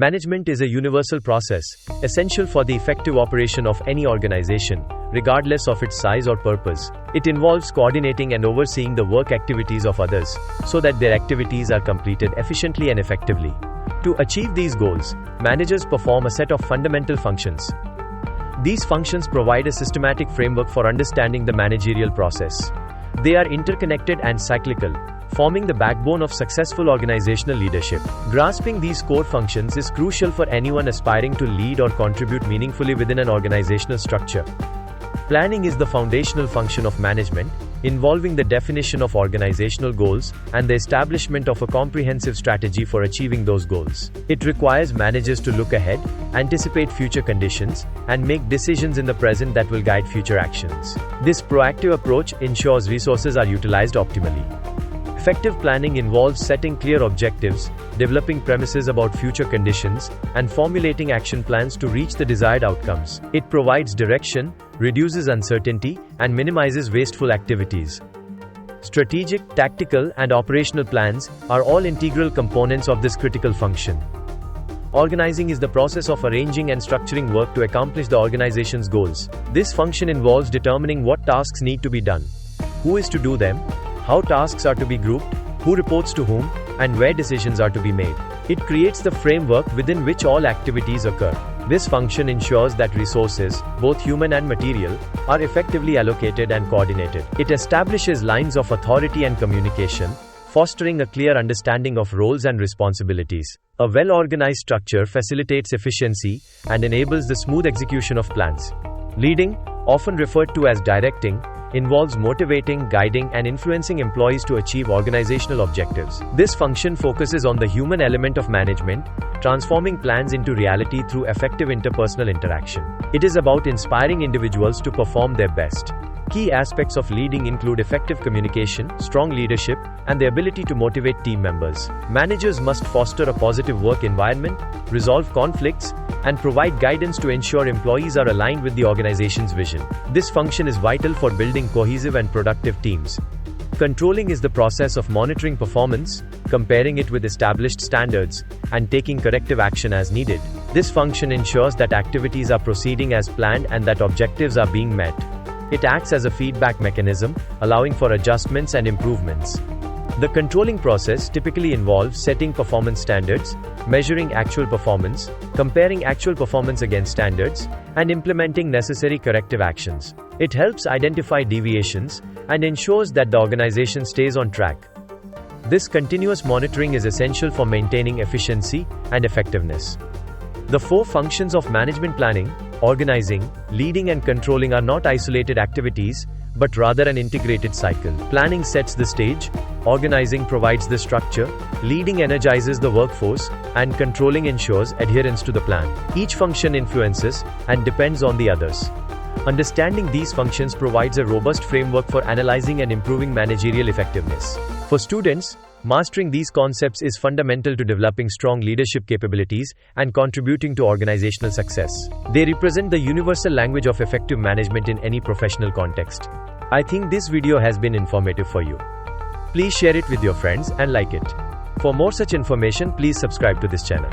Management is a universal process, essential for the effective operation of any organization, regardless of its size or purpose. It involves coordinating and overseeing the work activities of others, so that their activities are completed efficiently and effectively. To achieve these goals, managers perform a set of fundamental functions. These functions provide a systematic framework for understanding the managerial process. They are interconnected and cyclical, forming the backbone of successful organizational leadership. Grasping these core functions is crucial for anyone aspiring to lead or contribute meaningfully within an organizational structure. Planning is the foundational function of management, involving the definition of organizational goals and the establishment of a comprehensive strategy for achieving those goals. It requires managers to look ahead, anticipate future conditions, and make decisions in the present that will guide future actions. This proactive approach ensures resources are utilized optimally. Effective planning involves setting clear objectives, developing premises about future conditions, and formulating action plans to reach the desired outcomes. It provides direction, reduces uncertainty, and minimizes wasteful activities. Strategic, tactical, and operational plans are all integral components of this critical function. Organizing is the process of arranging and structuring work to accomplish the organization's goals. This function involves determining what tasks need to be done, who is to do them, how tasks are to be grouped, who reports to whom, and where decisions are to be made. It creates the framework within which all activities occur. This function ensures that resources, both human and material, are effectively allocated and coordinated. It establishes lines of authority and communication, fostering a clear understanding of roles and responsibilities. A well-organized structure facilitates efficiency and enables the smooth execution of plans. Leading, often referred to as directing, involves motivating, guiding, and influencing employees to achieve organizational objectives. This function focuses on the human element of management, transforming plans into reality through effective interpersonal interaction. It is about inspiring individuals to perform their best. Key aspects of leading include effective communication, strong leadership, and the ability to motivate team members. Managers must foster a positive work environment, resolve conflicts, and provide guidance to ensure employees are aligned with the organization's vision. This function is vital for building cohesive and productive teams. Controlling is the process of monitoring performance, comparing it with established standards, and taking corrective action as needed. This function ensures that activities are proceeding as planned and that objectives are being met. It acts as a feedback mechanism, allowing for adjustments and improvements. The controlling process typically involves setting performance standards, measuring actual performance, comparing actual performance against standards, and implementing necessary corrective actions. It helps identify deviations and ensures that the organization stays on track. This continuous monitoring is essential for maintaining efficiency and effectiveness. The four functions of management: planning, organizing, leading, and controlling are not isolated activities, but rather an integrated cycle. Planning sets the stage, organizing provides the structure, leading energizes the workforce, and controlling ensures adherence to the plan. Each function influences and depends on the others. Understanding these functions provides a robust framework for analyzing and improving managerial effectiveness. For students, mastering these concepts is fundamental to developing strong leadership capabilities and contributing to organizational success. They represent the universal language of effective management in any professional context. I think this video has been informative for you. Please share it with your friends and like it. For more such information, please subscribe to this channel.